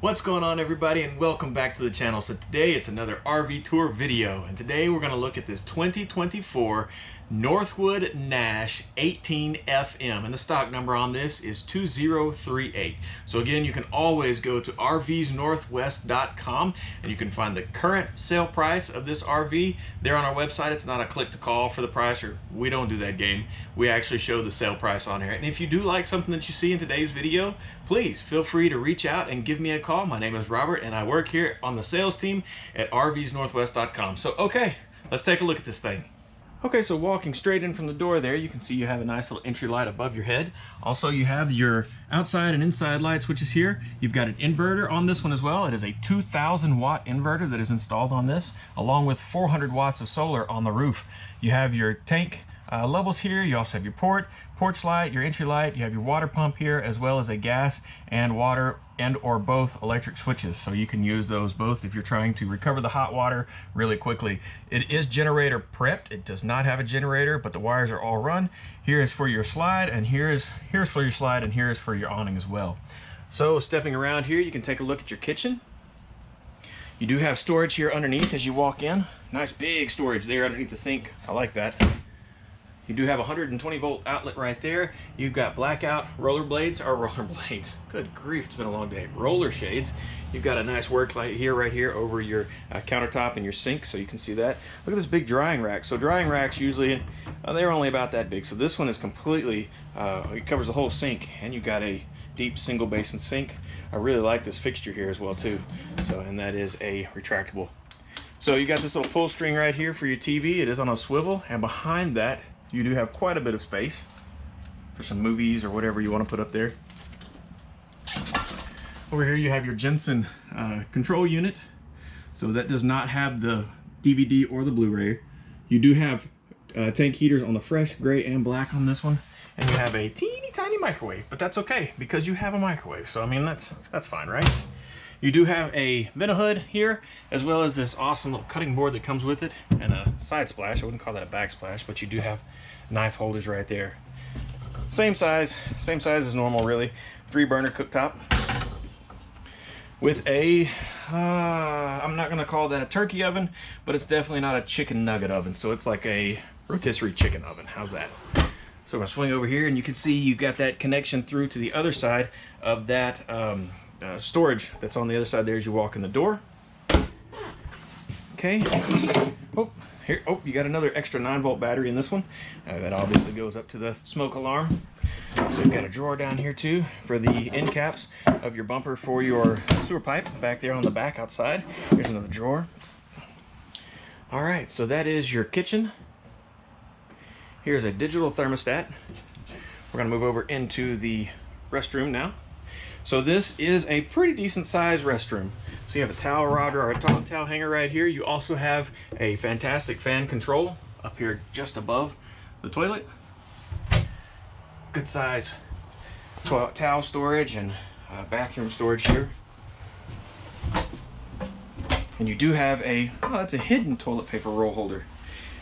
What's going on, everybody, and welcome back to the channel. So today it's another RV tour video, and today we're going to look at this 2024 Northwood NASH 18FM, and the stock number on this is 2038. So again, you can always go to rvsnorthwest.com and you can find the current sale price of this RV there on our website. It's not a click to call for the price, or we don't do that game. We actually show the sale price on here. And if you do like something that you see in today's video, please feel free to reach out and give me a call. My name is Robert and I work here on the sales team at rvsnorthwest.com. So okay, let's take a look at this thing. Okay, so walking straight in from the door there, you can see you have a nice little entry light above your head. Also, you have your outside and inside light switches here. You've got an inverter on this one as well. It is a 2,000 watt inverter that is installed on this, along with 400 watts of solar on the roof. You have your tank levels here. You also have your porch light, your entry light. You have your water pump here, as well as a gas and water and or both electric switches, so you can use those both if you're trying to recover the hot water really quickly. It is generator prepped. It does not have a generator, but the wires are all run. Here is for your slide, and here's for your slide, and here is for your awning as well. So stepping around here, you can take a look at your kitchen. You do have storage here underneath as you walk in. Nice big storage there underneath the sink. I like that. You do have a 120 volt outlet right there. You've got blackout rollerblades, good grief, it's been a long day. Roller shades. You've got a nice work light here, right here over your countertop and your sink, so you can see that. Look at this big drying rack. So drying racks usually, they're only about that big. So this one is completely, it covers the whole sink, and you've got a deep single basin sink. I really like this fixture here as well too. So, and that is a retractable. So you got this little pull string right here for your TV. It is on a swivel, and behind that, you do have quite a bit of space for some movies or whatever you want to put up there. Over here you have your Jensen control unit. So that does not have the DVD or the Blu-ray. You do have tank heaters on the fresh, gray, and black on this one. And you have a teeny tiny microwave, but that's okay because you have a microwave. So I mean, that's fine, right? You do have a vent hood here, as well as this awesome little cutting board that comes with it, and a side splash. I wouldn't call that a backsplash, but you do have knife holders right there. Same size as normal, really. 3-burner cooktop with a, I'm not gonna call that a turkey oven, but it's definitely not a chicken nugget oven. So it's like a rotisserie chicken oven. How's that? So I'm gonna swing over here, and you can see you've got that connection through to the other side of that storage that's on the other side there as you walk in the door. Okay. Oh, here. Oh, you got another extra 9-volt battery in this one. That obviously goes up to the smoke alarm. So you've got a drawer down here too for the end caps of your bumper for your sewer pipe back there on the back outside. Here's another drawer. All right, so that is your kitchen. Here's a digital thermostat. We're gonna move over into the restroom now. So this is a pretty decent sized restroom. So you have a towel rod or a towel hanger right here. You also have a fantastic fan control up here just above the toilet. Good size towel storage and bathroom storage here. And you do have a, oh, that's a hidden toilet paper roll holder.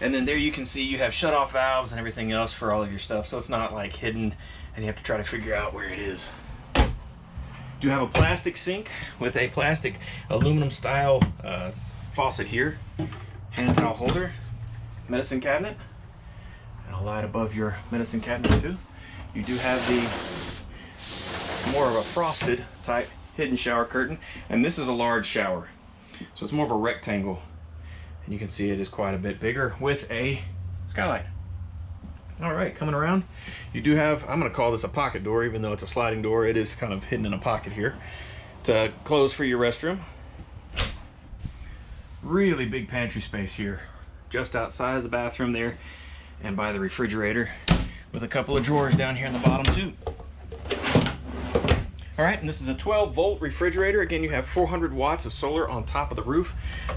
And then there you can see you have shut-off valves and everything else for all of your stuff. So it's not like hidden and you have to try to figure out where it is. You have a plastic sink with a plastic aluminum style faucet here, hand towel holder, medicine cabinet, and a light above your medicine cabinet too. You do have the more of a frosted type hidden shower curtain, and this is a large shower, so it's more of a rectangle, and you can see it is quite a bit bigger with a skylight. All right, coming around, you do have, I'm going to call this a pocket door, even though it's a sliding door. It is kind of hidden in a pocket here. It's a close for your restroom. Really big pantry space here, just outside of the bathroom there and by the refrigerator, with a couple of drawers down here in the bottom too. All right, and this is a 12-volt refrigerator. Again, you have 400 watts of solar on top of the roof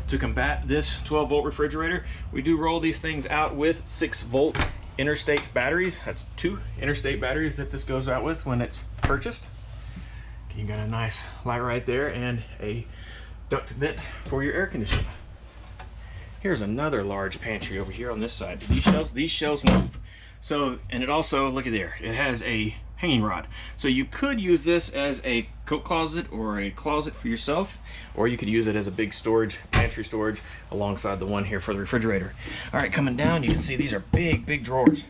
to combat this 12-volt refrigerator. We do roll these things out with 6-volt interstate batteries. That's 2 interstate batteries that this goes out with when it's purchased. You got a nice light right there and a duct vent for your air conditioning. Here's another large pantry over here on this side. These shelves move. So, and it also, look at there, it has a hanging rod. So you could use this as a coat closet or a closet for yourself, or you could use it as a big storage, pantry storage, alongside the one here for the refrigerator. All right, coming down, you can see these are big, big drawers.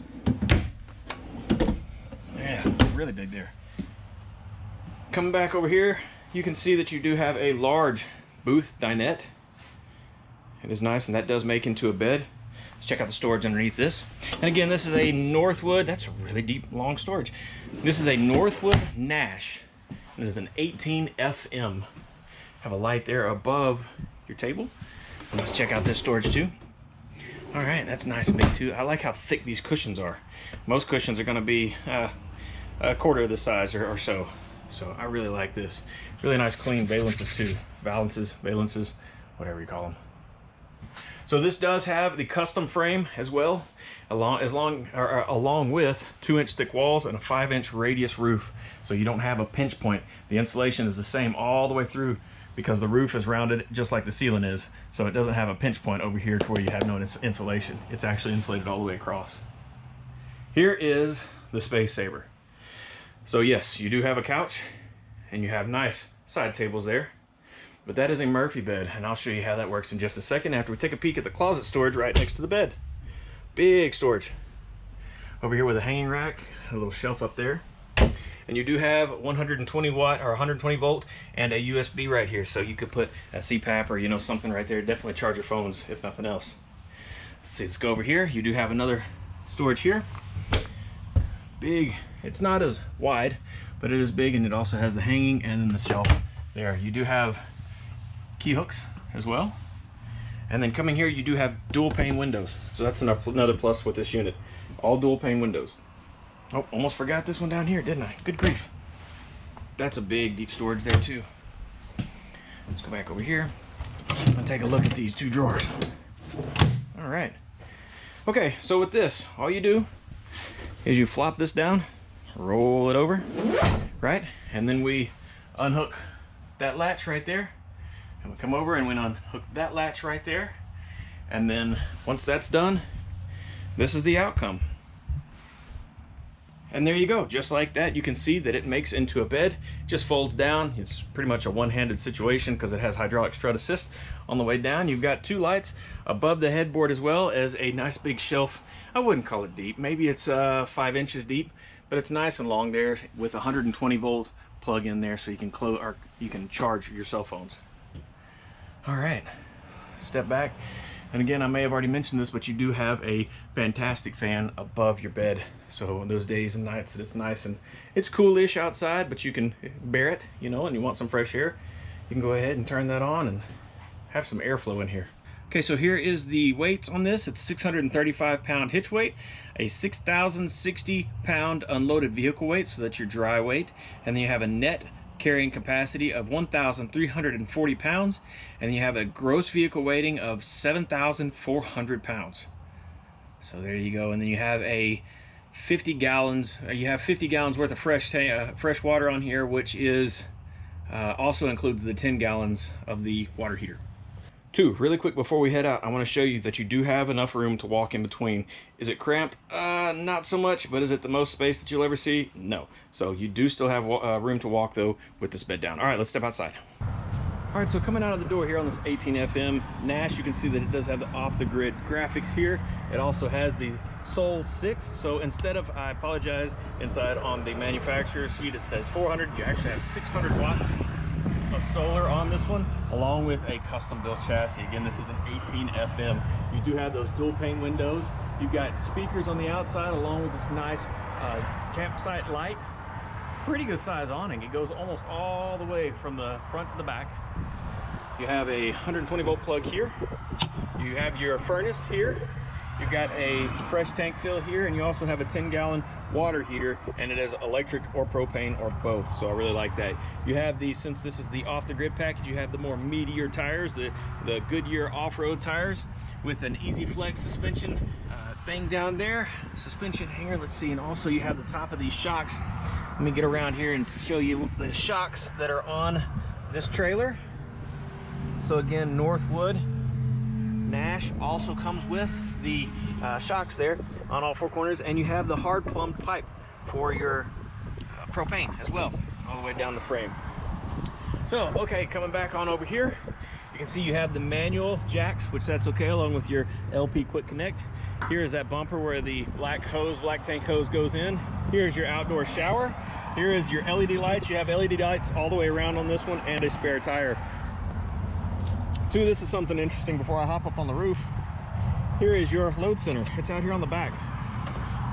Yeah, really big there. Coming back over here, you can see that you do have a large booth dinette. It is nice, and that does make into a bed. Let's check out the storage underneath this. And again, this is a Northwood. That's a really deep, long storage. This is a Northwood NASH. It is an 18 FM. Have a light there above your table. And let's check out this storage too. All right, that's nice and big too. I like how thick these cushions are. Most cushions are going to be a quarter of the size or so. So I really like this. Really nice clean valances too. Valances, whatever you call them. So this does have the custom frame as well, along with 2-inch thick walls and a 5-inch radius roof. So you don't have a pinch point. The insulation is the same all the way through because the roof is rounded just like the ceiling is. So it doesn't have a pinch point over here to where you have no insulation. It's actually insulated all the way across. Here is the Space Saver. So yes, you do have a couch and you have nice side tables there. But that is a Murphy bed, and I'll show you how that works in just a second after we take a peek at the closet storage right next to the bed. Big storage. Over here with a hanging rack, a little shelf up there. And you do have 120 watt or 120 volt and a USB right here, so you could put a CPAP or something right there. Definitely charge your phones if nothing else. Let's see, let's go over here. You do have another storage here. Big. It's not as wide, but it is big, and it also has the hanging and then the shelf there. You do have key hooks as well, and then coming here you do have dual pane windows, so that's another plus with this unit. All dual pane windows. Oh, almost forgot this one down here, didn't I? Good grief. That's a big deep storage there too. Let's go back over here and take a look at these 2 drawers. All right, okay, so with this, all you do is you flop this down, roll it over, right, and then we unhook that latch right there. And we come over and we unhook that latch right there. And then once that's done, this is the outcome. And there you go, just like that. You can see that it makes into a bed, just folds down. It's pretty much a one-handed situation because it has hydraulic strut assist on the way down. You've got 2 lights above the headboard as well as a nice big shelf. I wouldn't call it deep, maybe it's 5 inches deep, but it's nice and long there with a 120 volt plug in there, so you can charge your cell phones. All right, step back, and again, I may have already mentioned this, but you do have a fantastic fan above your bed. So on those days and nights that it's nice and it's coolish outside, but you can bear it, and you want some fresh air, you can go ahead and turn that on and have some airflow in here. Okay, so here is the weights on this. It's 635 pound hitch weight, a 6,060 pound unloaded vehicle weight, so that's your dry weight, and then you have a net carrying capacity of 1,340 pounds, and you have a gross vehicle weighting of 7,400 pounds. So there you go, and then you have a 50 gallons. You have 50 gallons worth of fresh water on here, which is also includes the 10 gallons of the water heater. 2, really quick before we head out, I want to show you that you do have enough room to walk in between. Is it cramped? Not so much, but is it the most space that you'll ever see? No. So you do still have room to walk though with this bed down. All right, let's step outside. All right, so coming out of the door here on this 18 FM NASH, you can see that it does have the off-the-grid graphics here. It also has the Sol 6. So instead of, I apologize, inside on the manufacturer's sheet it says 400, you actually have 600 watts of solar on this one, along with a custom built chassis. Again, this is an 18 FM. You do have those dual pane windows. You've got speakers on the outside along with this nice campsite light. Pretty good size awning. It goes almost all the way from the front to the back. You have a 120 volt plug here. You have your furnace here. You've got a fresh tank fill here, and you also have a 10-gallon water heater, and it is electric or propane or both, so I really like that. You have the, since this is the off-the-grid package, you have the more meatier tires, the Goodyear off-road tires with an Easy Flex suspension thing down there, suspension hanger, let's see, and also you have the top of these shocks. Let me get around here and show you the shocks that are on this trailer. So again, Northwood NASH also comes with the shocks there on all 4 corners, and you have the hard plumbed pipe for your propane as well, all the way down the frame. So, okay, coming back on over here, you can see you have the manual jacks, which that's okay, along with your LP Quick Connect. Here is that bumper where the black tank hose goes in. Here's your outdoor shower. Here is your LED lights. You have LED lights all the way around on this one, and a spare tire. Too, this is something interesting before I hop up on the roof. Here is your load center. It's out here on the back.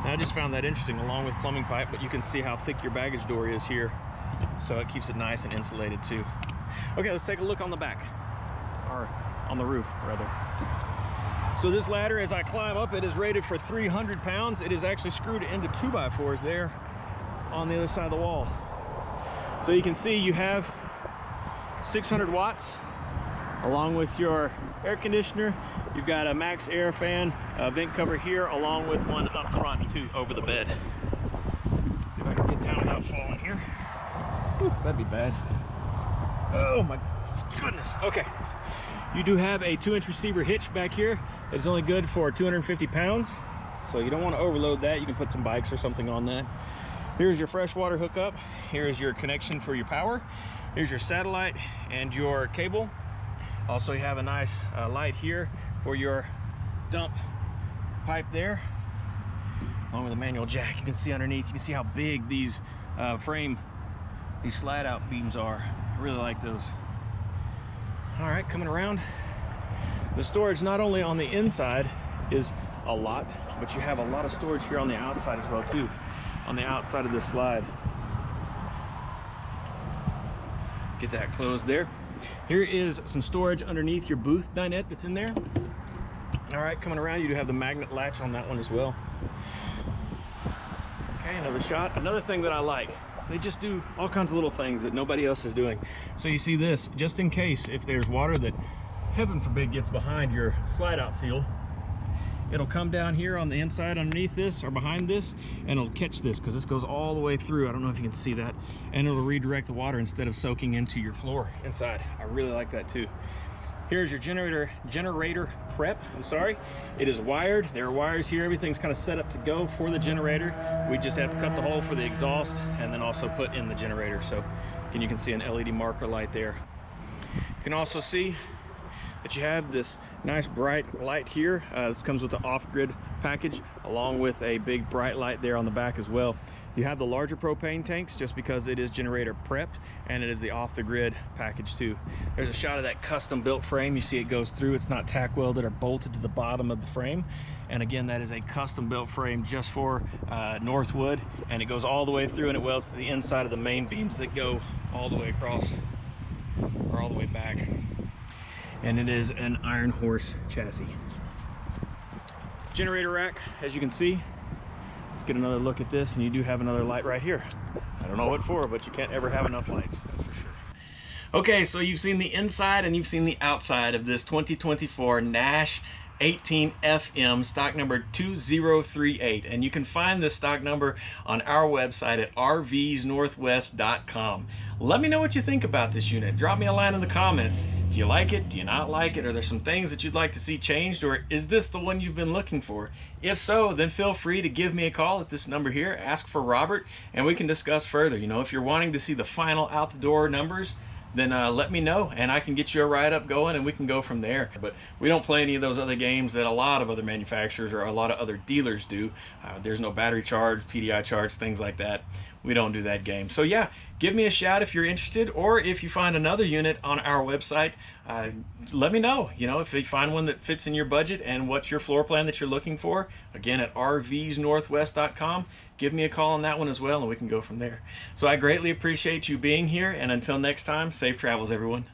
And I just found that interesting, along with plumbing pipe, but you can see how thick your baggage door is here. So it keeps it nice and insulated too. Okay, let's take a look on the back, or on the roof rather. So this ladder, as I climb up, it is rated for 300 pounds. It is actually screwed into 2x4s there on the other side of the wall. So you can see you have 600 watts along with your air conditioner. You've got a max air fan, vent cover here, along with one up front too, over the bed. Let's see if I can get down without falling here. Whew, that'd be bad. Oh my goodness. Okay. You do have a 2-inch receiver hitch back here. It's only good for 250 pounds. So you don't want to overload that. You can put some bikes or something on that. Here's your freshwater hookup. Here's your connection for your power. Here's your satellite and your cable. Also, you have a nice light here for your dump pipe there, along with a manual jack. You can see underneath, you can see how big these these slide out beams are. I really like those. All right, coming around, the storage not only on the inside is a lot, but you have a lot of storage here on the outside as well too, on the outside of this slide. Get that closed there. Here is some storage underneath your booth dinette that's in there. All right, coming around, you do have the magnet latch on that one as well. Okay, another shot. Another thing that I like, they just do all kinds of little things that nobody else is doing. So you see this, just in case if there's water that, heaven forbid, gets behind your slide out seal, it'll come down here on the inside underneath this or behind this, and it'll catch this because this goes all the way through. I don't know if you can see that, and it'll redirect the water instead of soaking into your floor inside. I really like that too. Here's your generator prep. I'm sorry, it is wired. There are wires here. Everything's kind of set up to go for the generator. We just have to cut the hole for the exhaust and then also put in the generator. So again, you can see an LED marker light there. You can also see that you have this nice bright light here. This comes with the off-grid package, along with a big bright light there on the back as well. You have the larger propane tanks just because it is generator prepped, and it is the off-the-grid package too. There's a shot of that custom built frame. You see it goes through. It's not tack welded or bolted to the bottom of the frame. And again, that is a custom built frame just for Northwood, and it goes all the way through, and it welds to the inside of the main beams that go all the way across or all the way back. And it is an Iron Horse chassis. Generator rack, as you can see. Let's get another look at this, and you do have another light right here. I don't know what for, but you can't ever have enough lights, that's for sure. Okay, so you've seen the inside and you've seen the outside of this 2024 NASH 18FM, stock number 2038, and you can find this stock number on our website at rvsnorthwest.com. Let me know what you think about this unit. Drop me a line in the comments. Do you like it? Do you not like it? Are there some things that you'd like to see changed, or is this the one you've been looking for? If so, then feel free to give me a call at this number here. Ask for Robert, and we can discuss further. You know, if you're wanting to see the final out the door numbers, then let me know, and I can get you a write-up going, and we can go from there. But we don't play any of those other games that a lot of other manufacturers or a lot of other dealers do. There's no battery charge, PDI charge, things like that. We don't do that game. So yeah, give me a shout if you're interested, or if you find another unit on our website, let me know. You know, if you find one that fits in your budget and what's your floor plan that you're looking for, again at rvsnorthwest.com. Give me a call on that one as well, and we can go from there. So I greatly appreciate you being here, and until next time, safe travels, everyone.